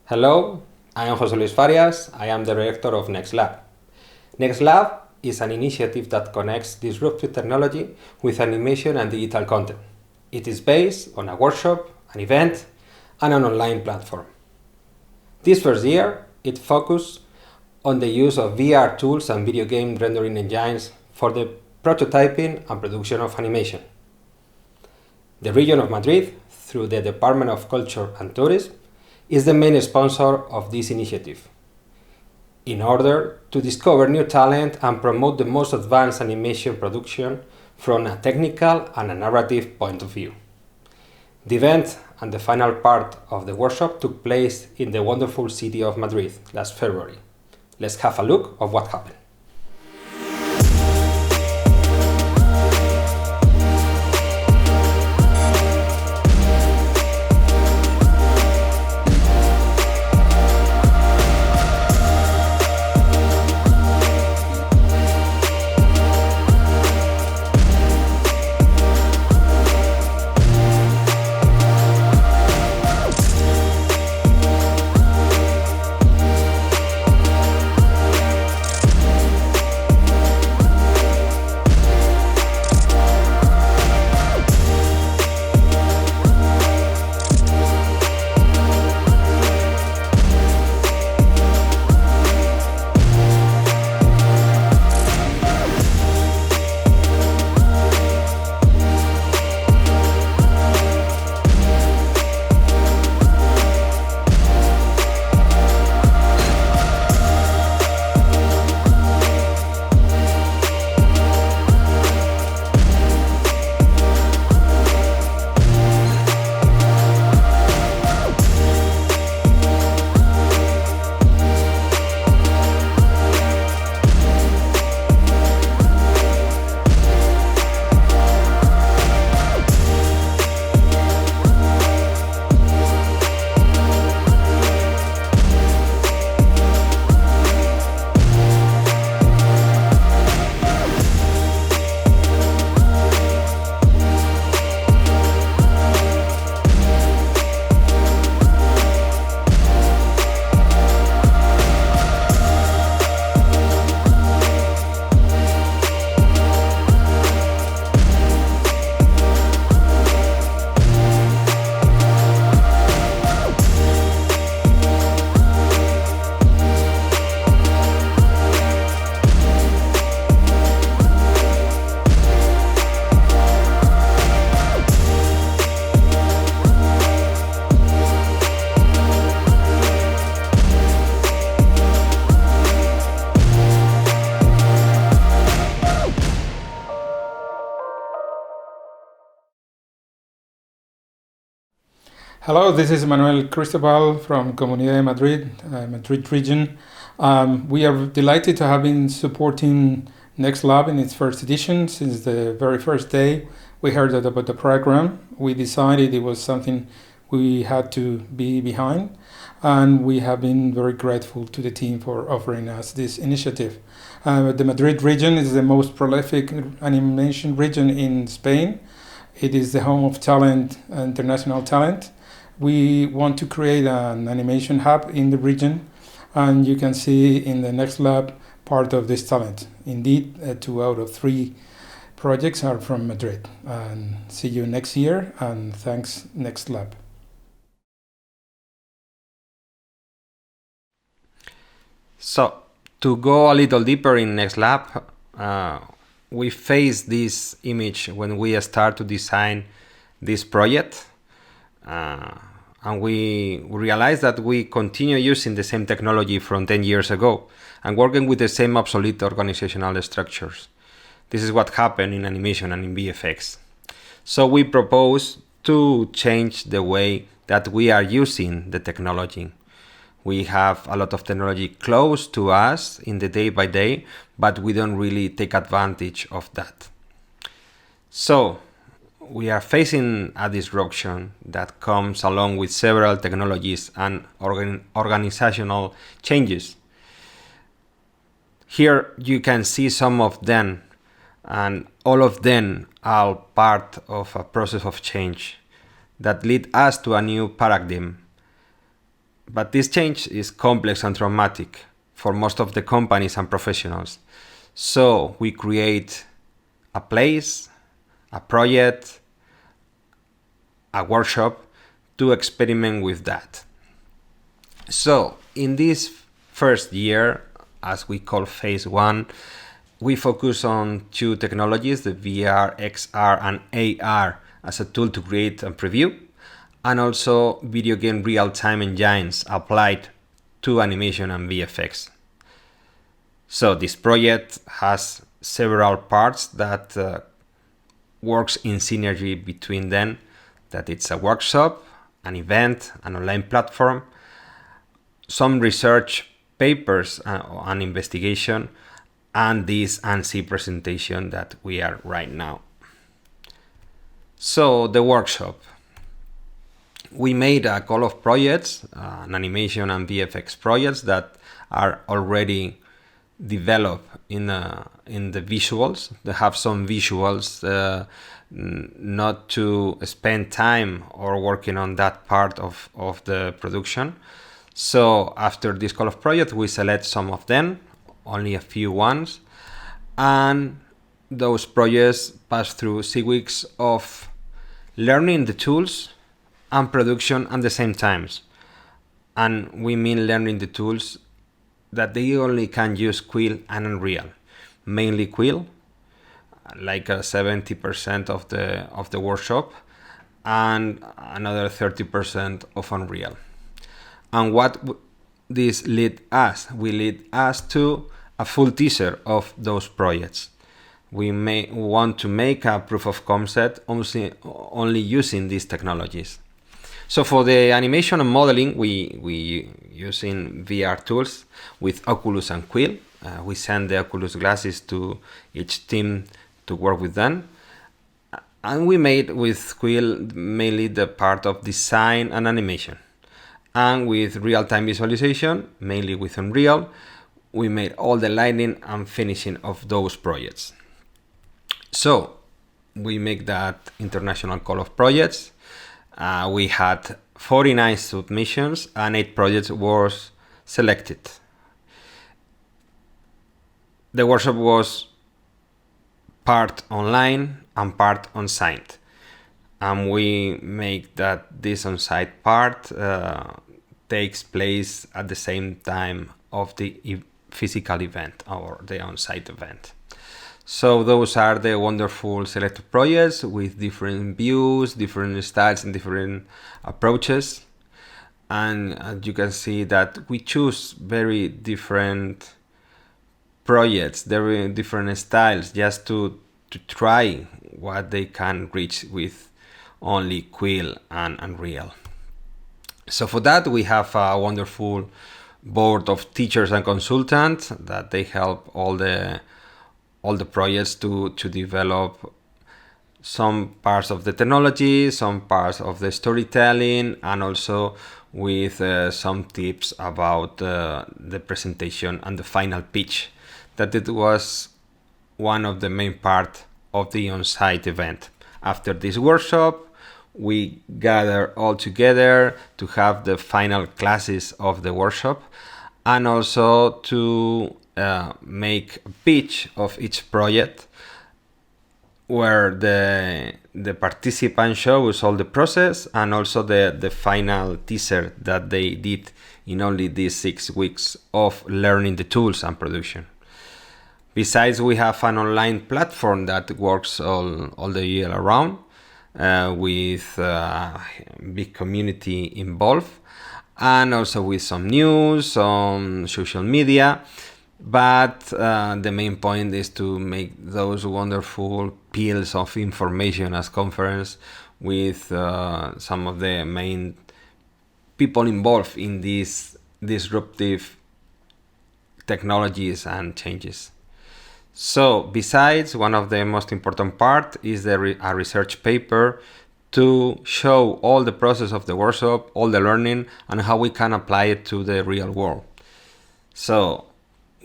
Hello, I am José Luis Farias. I am the director of Next Lab. Next Lab is an initiative that connects disruptive technology with animation and digital content. It is based on a workshop, an event, and an online platform. This first year, it focused on the use of VR tools and video game rendering engines for the prototyping and production of animation. The region of Madrid, through the Department of Culture and Tourism, is the main sponsor of this initiative, in order to discover new talent and promote the most advanced animation production from a technical and a narrative point of view. The event and the final part of the workshop took place in the wonderful city of Madrid last February. Let's have a look of what happened. Hello, this is Manuel Cristobal from Comunidad de Madrid, Madrid region. We are delighted to have been supporting Next Lab in its first edition. Since the very first day we heard about the program, we decided it was something we had to be behind, and we have been very grateful to the team for offering us this initiative. The Madrid region is the most prolific animation region in Spain. It is the home of talent, international talent. We want to create an animation hub in the region, and you can see in the Next Lab part of this talent. Indeed, 2 out of 3 projects are from Madrid. And see you next year, and thanks Next Lab. So, to go a little deeper in Next Lab, we faced this image when we start to design this project. And we realized that we continue using the same technology from 10 years ago and working with the same obsolete organizational structures. This is what happened in animation and in VFX. So we propose to change the way that we are using the technology. We have a lot of technology close to us in the day by day, but we don't really take advantage of that. So we are facing a disruption that comes along with several technologies and organizational changes. Here you can see some of them, and all of them are part of a process of change that lead us to a new paradigm. But this change is complex and traumatic for most of the companies and professionals. So we create a place, a project, a workshop to experiment with that. So in this first year, as we call phase 1, we focus on 2 technologies, the VR, XR, and AR as a tool to create and preview, and also video game real-time engines applied to animation and VFX. So this project has several parts that works in synergy between them, that it's a workshop, an event, an online platform, some research papers and investigation, and this ANSI presentation that we are right now. So the workshop. We made a couple of projects, an animation and VFX projects that are already developed in the visuals. They have some visuals, not to spend time or working on that part of the production. So after this couple of projects, we select some of them, only a few ones, and those projects pass through 6 weeks of learning the tools and production at the same times. And we mean learning the tools that they only can use Quill and Unreal, mainly Quill, like 70% of the workshop, and another 30% of Unreal. And what this lead us? We lead us to a full teaser of those projects. We want to make a proof of concept only using these technologies. So for the animation and modeling, we using VR tools with Oculus and Quill. We send the Oculus glasses to each team to work with them. And we made with Quill mainly the part of design and animation. And with real-time visualization, mainly with Unreal, we made all the lighting and finishing of those projects. So we make that international call of projects. We had 49 submissions and 8 projects were selected. The workshop was part online and part on-site. And we make that this on-site part takes place at the same time of the physical event or the on-site event. So those are the wonderful selected projects with different views, different styles, and different approaches. And you can see that we choose very different projects, very different styles, just to try what they can reach with only Quill and Unreal. So for that, we have a wonderful board of teachers and consultants that they help all the projects to develop some parts of the technology, some parts of the storytelling, and also with some tips about the presentation and the final pitch, that it was one of the main part of the on-site event. After this workshop, we gather all together to have the final classes of the workshop, and also to make a pitch of each project where the participant shows all the process and also the final teaser that they did in only these 6 weeks of learning the tools and production. Besides, we have an online platform that works all the year around with a big community involved, and also with some news on social media. But the main point is to make those wonderful peels of information as conference with some of the main people involved in these disruptive technologies and changes. So besides, one of the most important part is a research paper to show all the process of the workshop, all the learning, and how we can apply it to the real world. So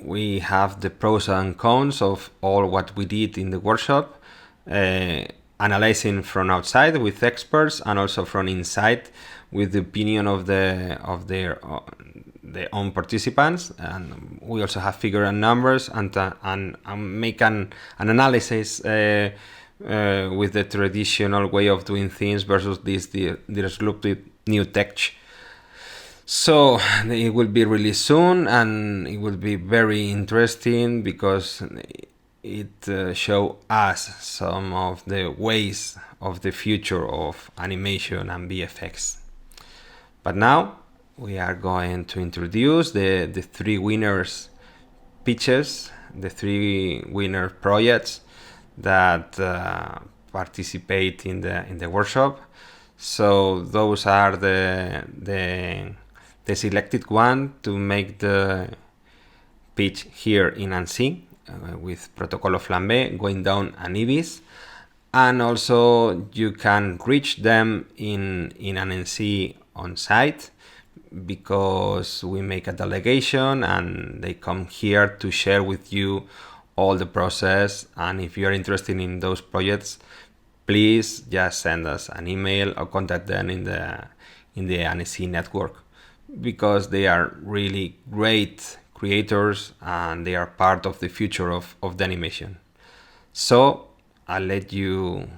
we have the pros and cons of all what we did in the workshop, and analyzing from outside with experts and also from inside with the opinion of their own participants. And we also have figure and numbers and make an analysis with the traditional way of doing things versus this disruptive new tech. So it will be really soon, and it will be very interesting because it show us some of the ways of the future of animation and VFX. But now we are going to introduce the three winners pitches, the three winner projects that participate in the workshop. So those are the selected one to make the pitch here in Annecy with Protocolo Flambé, Going Down and Ibis. And also you can reach them in Annecy on site, because we make a delegation and they come here to share with you all the process. And if you're interested in those projects, please just send us an email or contact them in the Annecy network, because they are really great creators and they are part of the future of the animation. So I'll let you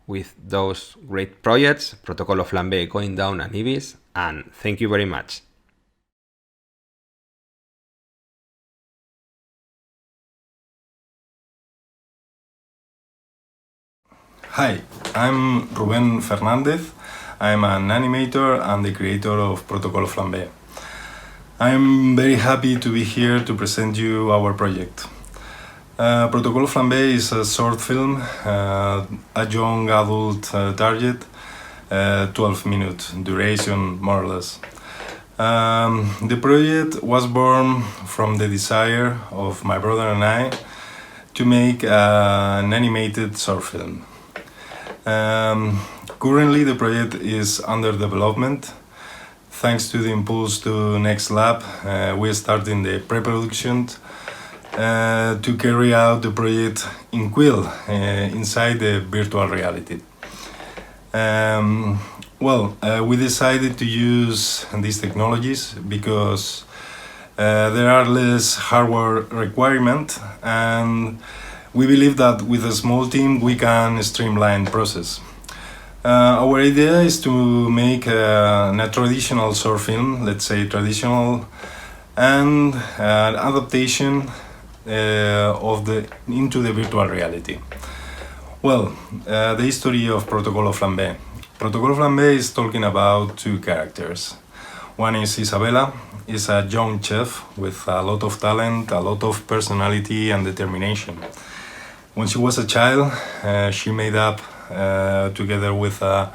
with those great projects, Protocolo Flambé, Going Down and Ibis, and thank you very much. Hi, I'm Rubén Fernández. I'm an animator and the creator of Protocolo Flambé. I'm very happy to be here to present you our project. Protocolo Flambé is a short film, a young adult target, 12-minute duration more or less. The project was born from the desire of my brother and I to make an animated short film. Currently the project is under development. Thanks to the impulse to Next Lab, we are starting the pre-production to carry out the project in Quill, inside the virtual reality. We decided to use these technologies because there are less hardware requirements, and we believe that with a small team we can streamline the process. Our idea is to make a traditional short film, let's say traditional, and an adaptation into the virtual reality. The history of Protocolo Flambé. Protocolo Flambé is talking about two characters. One is Isabella, is a young chef with a lot of talent, a lot of personality and determination. When she was a child, she made up together with a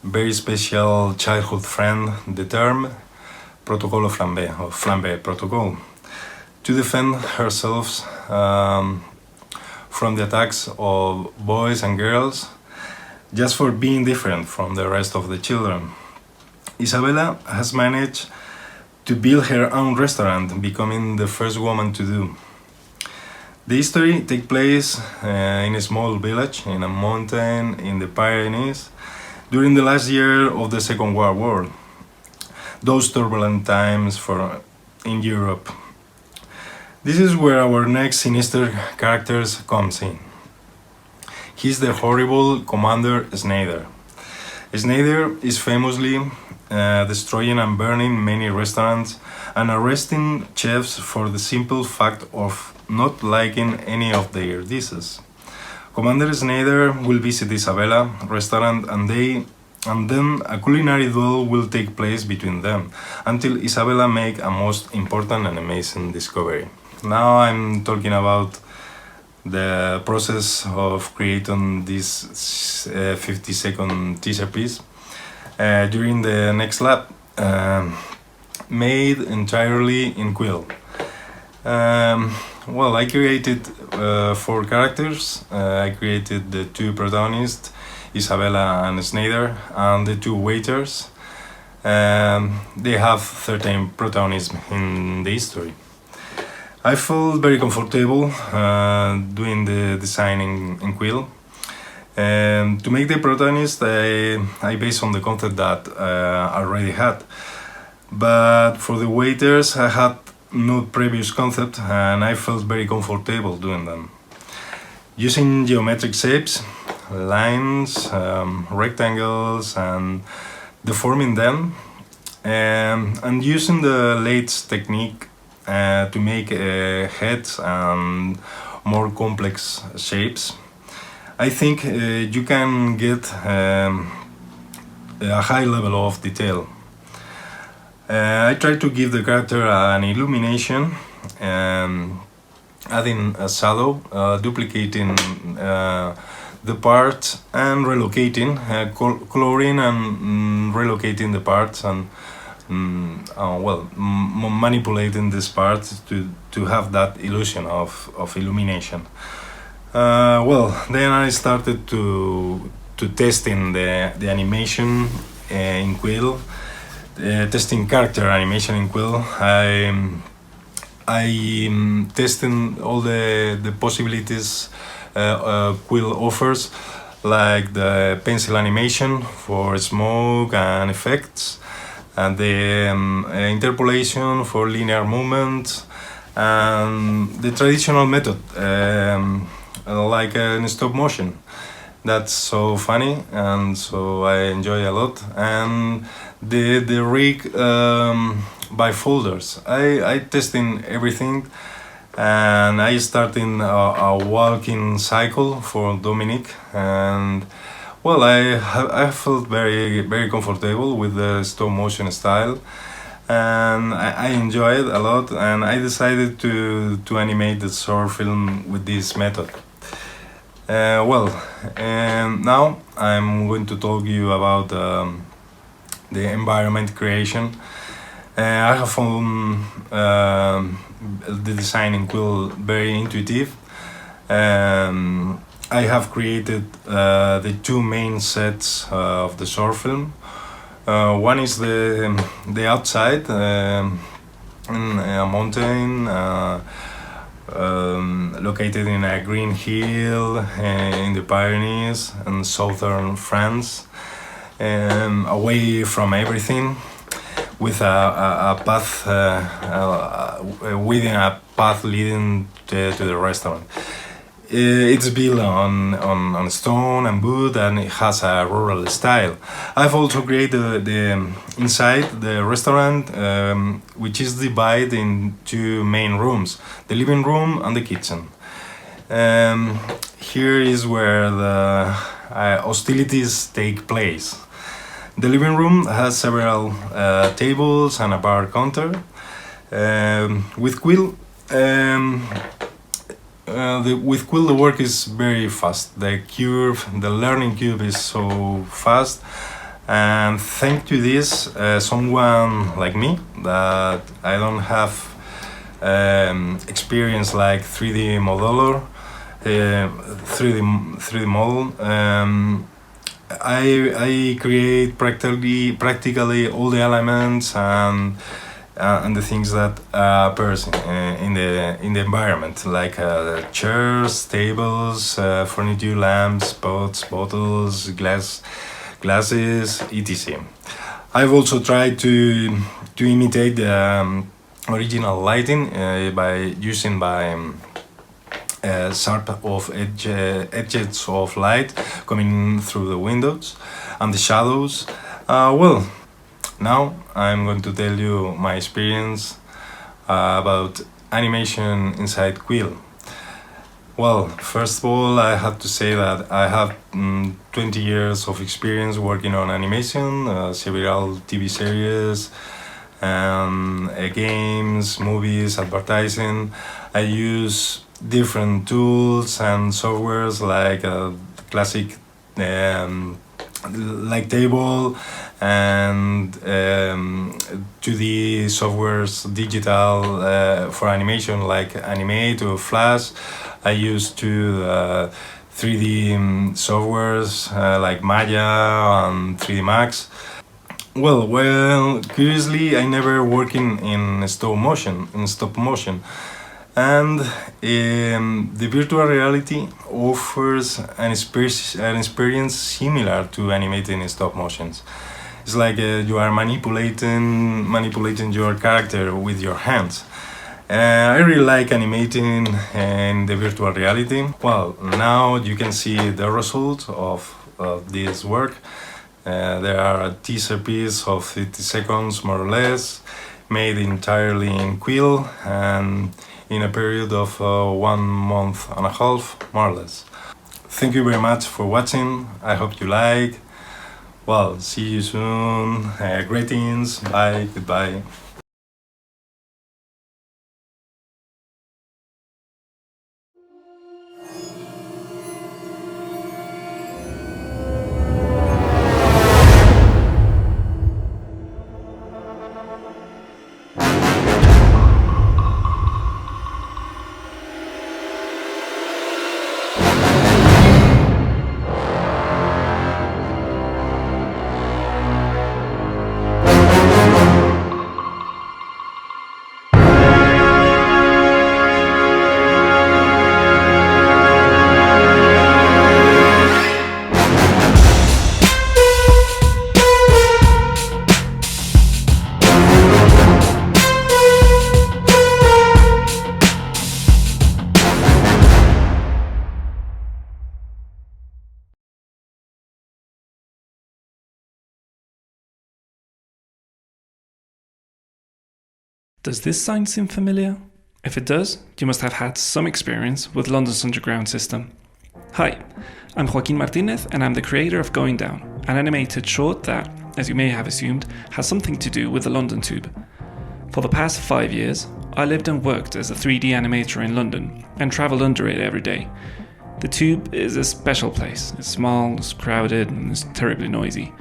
very special childhood friend the term Protocolo Flambé, or Flambé Protocol, to defend herself from the attacks of boys and girls just for being different from the rest of the children. Isabella has managed to build her own restaurant, becoming the first woman to do. The history takes place in a small village in a mountain in the Pyrenees during the last year of the Second World War. Those turbulent times in Europe. This is where our next sinister characters comes in. He's the horrible Commander Schneider. Schneider is famously destroying and burning many restaurants and arresting chefs for the simple fact of not liking any of their dishes. Commander Schneider will visit Isabella restaurant and then a culinary duel will take place between them until Isabella make a most important and amazing discovery. Now I'm talking about the process of creating this 50-second teaser piece during the Next Lab, made entirely in Quill. I created 4 characters. I created the 2 protagonists, Isabella and Schneider, and the 2 waiters. They have 13 protagonism in the history. I felt very comfortable doing the design in Quill. To make the protagonist, I based on the concept that I already had. But for the waiters, I had no previous concept, and I felt very comfortable doing them. Using geometric shapes, lines, rectangles, and deforming them, and using the lathe technique to make heads and more complex shapes, I think you can get a high level of detail. I try to give the character an illumination, adding a shadow, duplicating the parts and relocating, coloring and relocating the parts, and manipulating these parts to have that illusion of illumination. Then I started to testing the animation in Quill, testing character animation in Quill. I testing all the possibilities Quill offers, like the pencil animation for smoke and effects, and the interpolation for linear movement, and the traditional method, like in stop motion. That's so funny, and so I enjoy a lot. And the rig by folders. I testing everything, and I starting a walking cycle for Dominic, and I felt very comfortable with the stop motion style, and I enjoy it a lot, and I decided to animate the short film with this method. Now I'm going to talk you about the environment creation. I have found the design in Quill very intuitive. I have created the two main sets of the short film. One is the outside in a mountain located in a green hill in the Pyrenees in southern France, away from everything, with a path within a path leading to the restaurant. It's built on stone and wood, and it has a rural style. I've also created the inside the restaurant, which is divided in two main rooms: the living room and the kitchen. Here is where the hostilities take place. The living room has several tables and a bar counter. With Quill, the work is very fast. The learning curve is so fast, and thanks to this, someone like me that I don't have experience like 3D modeler, 3D model. I create practically all the elements and the things that appears in the environment, like chairs, tables, furniture, lamps, pots, bottles, glasses, etc. I've also tried to imitate the original lighting by using sharp of edges of light coming through the windows and the shadows. Now I'm going to tell you my experience about animation inside Quill. First of all, I have to say that I have 20 years of experience working on animation, several TV series, games, movies, advertising. I use different tools and softwares like classic like table and 2D softwares, digital for animation like Animate or Flash. I use 3D softwares like Maya and 3D Max. Curiously, I never working in stop motion. And the virtual reality offers an experience similar to animating in stop motions. It's like you are manipulating your character with your hands. I really like animating in the virtual reality. Well, now you can see the result of this work. There are a teaser piece of 50 seconds, more or less, made entirely in Quill and in a period of 1 month and a half, more or less. Thank you very much for watching. I hope you like. Well, see you soon. Greetings. Bye. Goodbye. Does this sign seem familiar? If it does, you must have had some experience with London's underground system. Hi, I'm Joaquin Martinez and I'm the creator of Going Down, an animated short that, as you may have assumed, has something to do with the London Tube. For the past 5 years, I lived and worked as a 3D animator in London and travelled under it every day. The Tube is a special place. It's small, it's crowded, and it's terribly noisy.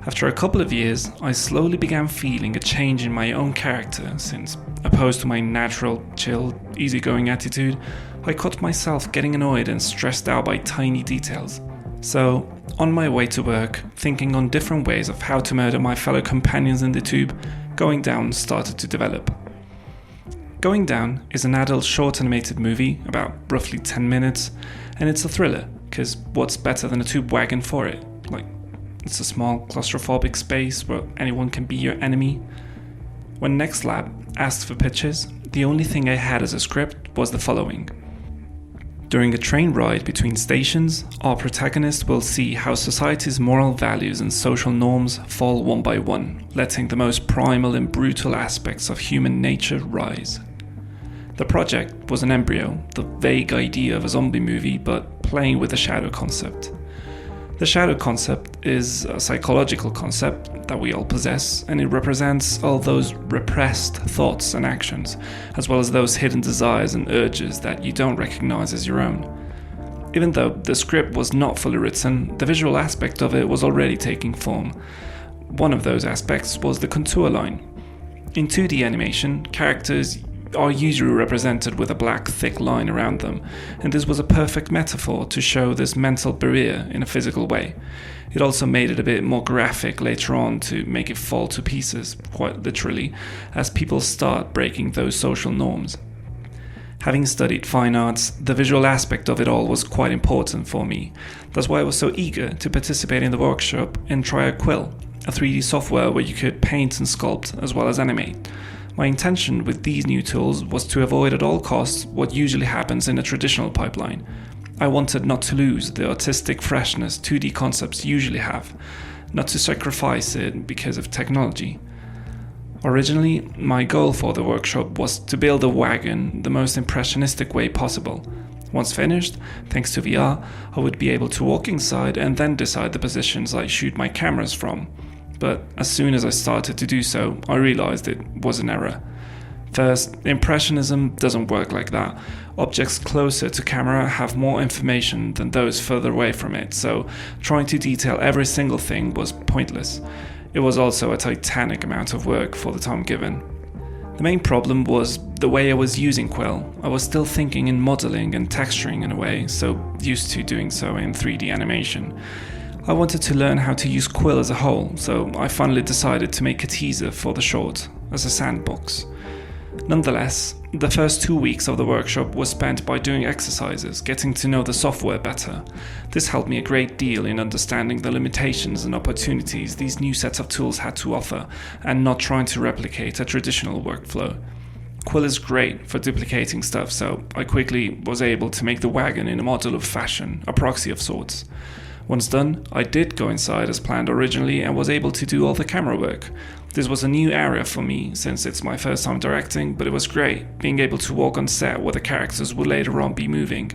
After a couple of years, I slowly began feeling a change in my own character since, opposed to my natural, chill, easygoing attitude, I caught myself getting annoyed and stressed out by tiny details. So, on my way to work, thinking on different ways of how to murder my fellow companions in the Tube, Going Down started to develop. Going Down is an adult short animated movie, about roughly 10 minutes, and it's a thriller, because what's better than a tube wagon for it? It's a small claustrophobic space where anyone can be your enemy. When Next Lab asked for pitches, the only thing I had as a script was the following. During a train ride between stations, our protagonist will see how society's moral values and social norms fall one by one, letting the most primal and brutal aspects of human nature rise. The project was an embryo, the vague idea of a zombie movie, but playing with the shadow concept. The shadow concept is a psychological concept that we all possess, and it represents all those repressed thoughts and actions, as well as those hidden desires and urges that you don't recognize as your own. Even though the script was not fully written, the visual aspect of it was already taking form. One of those aspects was the contour line. In 2D animation, characters are usually represented with a black thick line around them, and this was a perfect metaphor to show this mental barrier in a physical way. It also made it a bit more graphic later on to make it fall to pieces, quite literally, as people start breaking those social norms. Having studied fine arts, the visual aspect of it all was quite important for me. That's why I was so eager to participate in the workshop and try out Quill, a 3D software where you could paint and sculpt as well as animate. My intention with these new tools was to avoid at all costs what usually happens in a traditional pipeline. I wanted not to lose the artistic freshness 2D concepts usually have, not to sacrifice it because of technology. Originally, my goal for the workshop was to build a wagon the most impressionistic way possible. Once finished, thanks to VR, I would be able to walk inside and then decide the positions I shoot my cameras from. But as soon as I started to do so, I realized it was an error. First, Impressionism doesn't work like that. Objects closer to camera have more information than those further away from it, so trying to detail every single thing was pointless. It was also a titanic amount of work for the time given. The main problem was the way I was using Quill. I was still thinking in modeling and texturing in a way, so used to doing so in 3D animation. I wanted to learn how to use Quill as a whole, so I finally decided to make a teaser for the short, as a sandbox. Nonetheless, The first 2 weeks of the workshop was spent by doing exercises, getting to know the software better. This helped me a great deal in understanding the limitations and opportunities these new sets of tools had to offer, and not trying to replicate a traditional workflow. Quill is great for duplicating stuff, so I quickly was able to make the wagon in a model of fashion, a proxy of sorts. Once done, I did go inside as planned originally and was able to do all the camera work. This was a new area for me since it's my first time directing, but it was great being able to walk on set where the characters would later on be moving.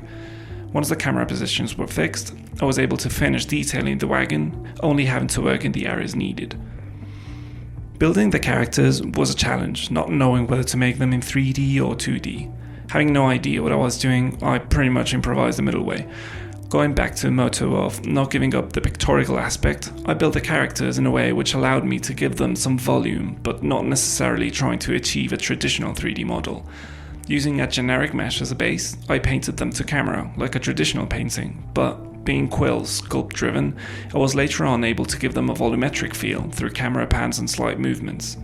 Once the camera positions were fixed, I was able to finish detailing the wagon, only having to work in the areas needed. Building the characters was a challenge, not knowing whether to make them in 3D or 2D. Having no idea what I was doing, I pretty much improvised the middle way. Going back to the motto of not giving up the pictorial aspect, I built the characters in a way which allowed me to give them some volume, but not necessarily trying to achieve a traditional 3D model. Using a generic mesh as a base, I painted them to camera, like a traditional painting, but being Quill sculpt driven, I was later on able to give them a volumetric feel through camera pans and slight movements.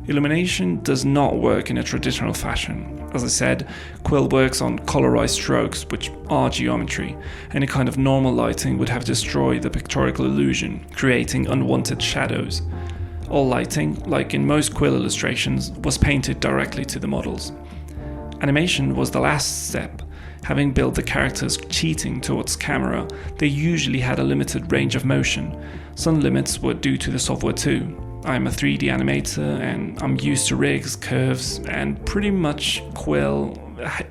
Illumination does not work in a traditional fashion. As I said, Quill works on colorized strokes, which are geometry. Any kind of normal lighting would have destroyed the pictorial illusion, creating unwanted shadows. All lighting, like in most Quill illustrations, was painted directly to the models. Animation was the last step. Having built the characters cheating towards camera, they usually had a limited range of motion. Some limits were due to the software too. I'm a 3D animator and I'm used to rigs, curves, and pretty much Quill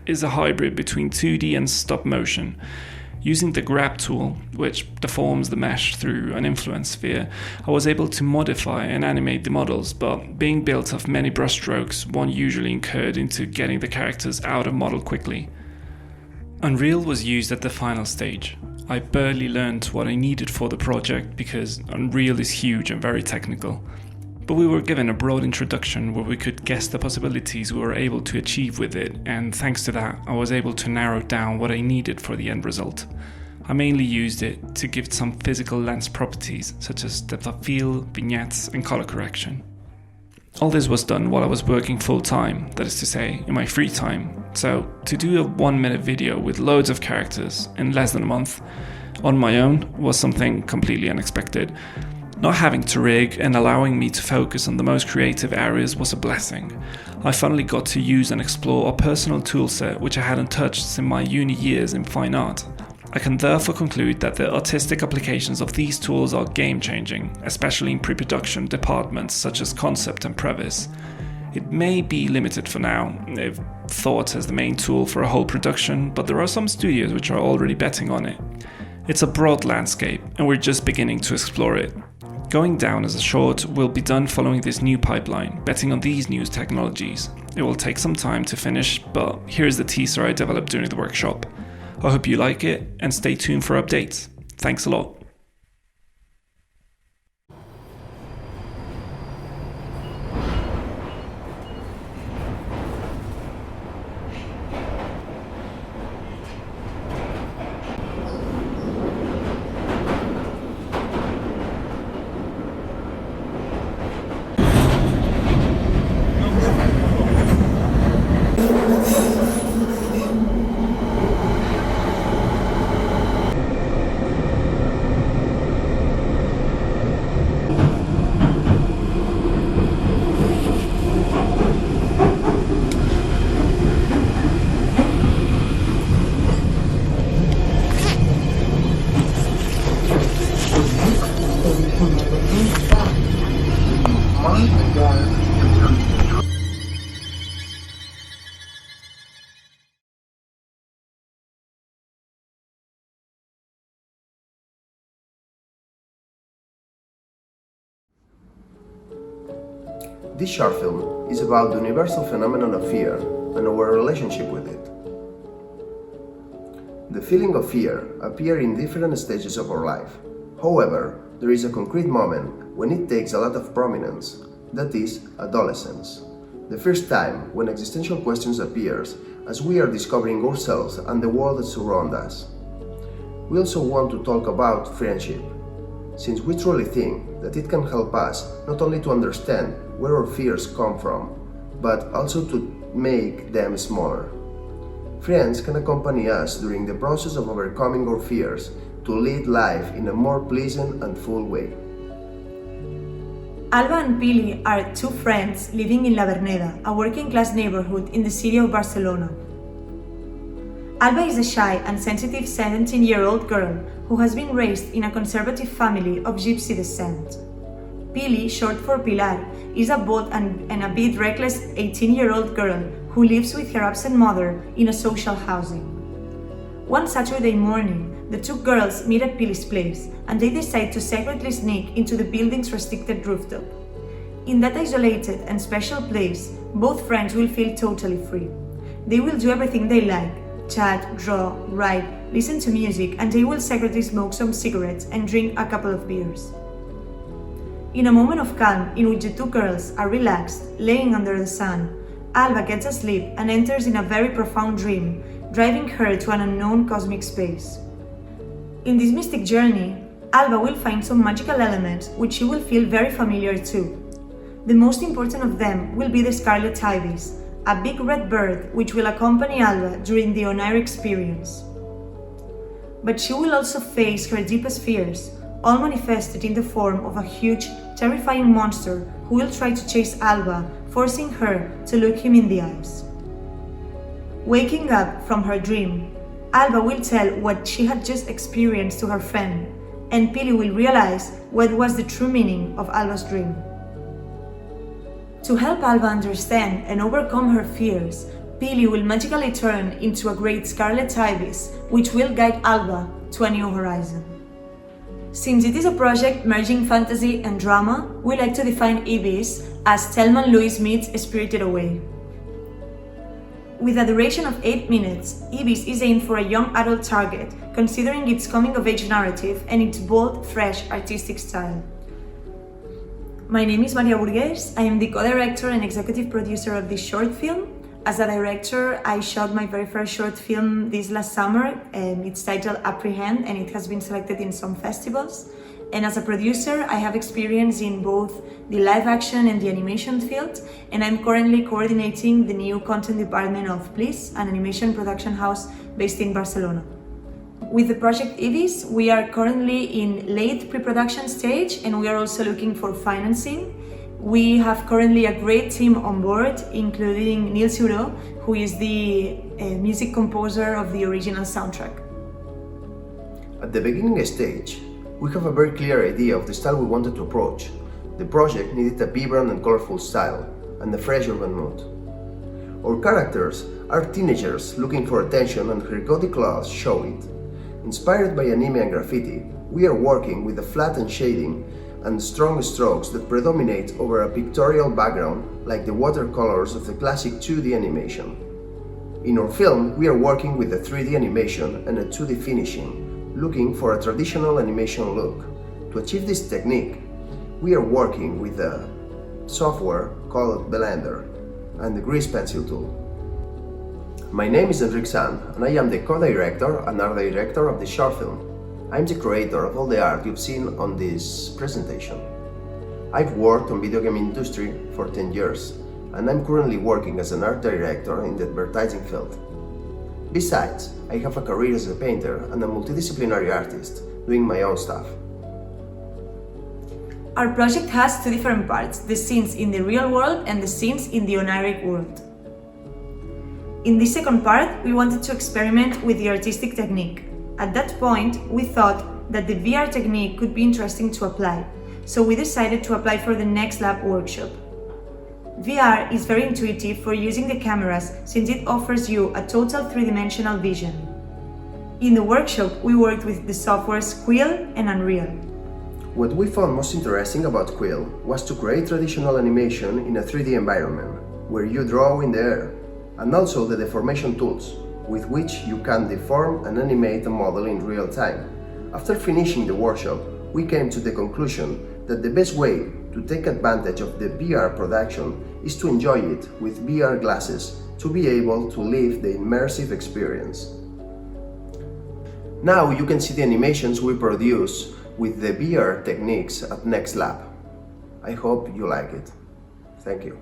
is a hybrid between 2D and stop motion. Using the grab tool, which deforms the mesh through an influence sphere, I was able to modify and animate the models, but being built of many brushstrokes, one usually incurred into getting the characters out of model quickly. Unreal was used at the final stage. I barely learned what I needed for the project because Unreal is huge and very technical. But we were given a broad introduction where we could guess the possibilities we were able to achieve with it, and thanks to that I was able to narrow down what I needed for the end result. I mainly used it to give some physical lens properties such as depth of field, vignettes and color correction. All this was done while I was working full time, that is to say, in my free time. So to do a 1-minute video with loads of characters in less than a month on my own was something completely unexpected. Not having to rig and allowing me to focus on the most creative areas was a blessing. I finally got to use and explore a personal toolset which I hadn't touched since my uni years in fine art. I can therefore conclude that the artistic applications of these tools are game-changing, especially in pre-production departments such as concept and previs. It may be limited for now, if thought as the main tool for a whole production, but there are some studios which are already betting on it. It's a broad landscape, and we're just beginning to explore it. Going down as a short will be done following this new pipeline, betting on these new technologies. It will take some time to finish, but here's the teaser I developed during the workshop. I hope you like it, and stay tuned for updates. Thanks a lot. This short film is about the universal phenomenon of fear and our relationship with it. The feeling of fear appears in different stages of our life. However, there is a concrete moment when it takes a lot of prominence, that is, adolescence. The first time when existential questions appears as we are discovering ourselves and the world that surrounds us. We also want to talk about friendship, since we truly think that it can help us not only to understand where our fears come from, but also to make them smaller. Friends can accompany us during the process of overcoming our fears to lead life in a more pleasant and full way. Alba and Pili are two friends living in La Verneda, a working-class neighborhood in the city of Barcelona. Alba is a shy and sensitive 17-year-old girl who has been raised in a conservative family of gypsy descent. Pili, short for Pilar, is a bold and a bit reckless 18-year-old girl who lives with her absent mother in a social housing. One Saturday morning, the two girls meet at Pili's place and they decide to secretly sneak into the building's restricted rooftop. In that isolated and special place, both friends will feel totally free. They will do everything they like, chat, draw, write, listen to music, and they will secretly smoke some cigarettes and drink a couple of beers. In a moment of calm in which the two girls are relaxed, laying under the sun, Alba gets asleep and enters in a very profound dream, driving her to an unknown cosmic space. In this mystic journey, Alba will find some magical elements which she will feel very familiar to. The most important of them will be the scarlet ibis, a big red bird which will accompany Alba during the on-air experience. But she will also face her deepest fears, all manifested in the form of a huge, terrifying monster who will try to chase Alba, forcing her to look him in the eyes. Waking up from her dream, Alba will tell what she had just experienced to her friend, and Pili will realize what was the true meaning of Alba's dream. To help Alba understand and overcome her fears, Pili will magically turn into a great scarlet ibis, which will guide Alba to a new horizon. Since it is a project merging fantasy and drama, we like to define ibis as Thelma and Louise meets Spirited Away. With a duration of 8 minutes, Ibis is aimed for a young adult target, considering its coming-of-age narrative and its bold, fresh, artistic style. My name is Maria Burgues. I am the co-director and executive producer of this short film. As a director, I shot my very first short film this last summer, and it's titled Apprehend, and it has been selected in some festivals. And as a producer, I have experience in both the live action and the animation field, and I'm currently coordinating the new content department of Please, an animation production house based in Barcelona. With the project Ibis, we are currently in late pre-production stage, and we are also looking for financing. We have currently a great team on board, including Niels Uro, who is the music composer of the original soundtrack. At the beginning stage, we have a very clear idea of the style we wanted to approach. The project needed a vibrant and colorful style, and a fresh urban mood. Our characters are teenagers looking for attention, and her gaudy clothes show it. Inspired by anime and graffiti, we are working with a flattened shading and strong strokes that predominate over a pictorial background like the watercolors of the classic 2D animation. In our film, we are working with a 3D animation and a 2D finishing, looking for a traditional animation look. To achieve this technique, we are working with a software called Blender and the grease pencil tool. My name is Enric San, and I am the co-director and art director of the short film. I'm the creator of all the art you've seen on this presentation. I've worked on video game industry for 10 years, and I'm currently working as an art director in the advertising field. Besides, I have a career as a painter and a multidisciplinary artist, doing my own stuff. Our project has two different parts, the scenes in the real world and the scenes in the oniric world. In this second part, we wanted to experiment with the artistic technique. At that point, we thought that the VR technique could be interesting to apply, so we decided to apply for the Next Lab workshop. VR is very intuitive for using the cameras since it offers you a total three-dimensional vision. In the workshop, we worked with the softwares Quill and Unreal. What we found most interesting about Quill was to create traditional animation in a 3D environment, where you draw in the air, and also the deformation tools, with which you can deform and animate a model in real time. After finishing the workshop, we came to the conclusion that the best way to take advantage of the VR production is to enjoy it with VR glasses to be able to live the immersive experience. Now you can see the animations we produce with the VR techniques at Next Lab. I hope you like it. Thank you.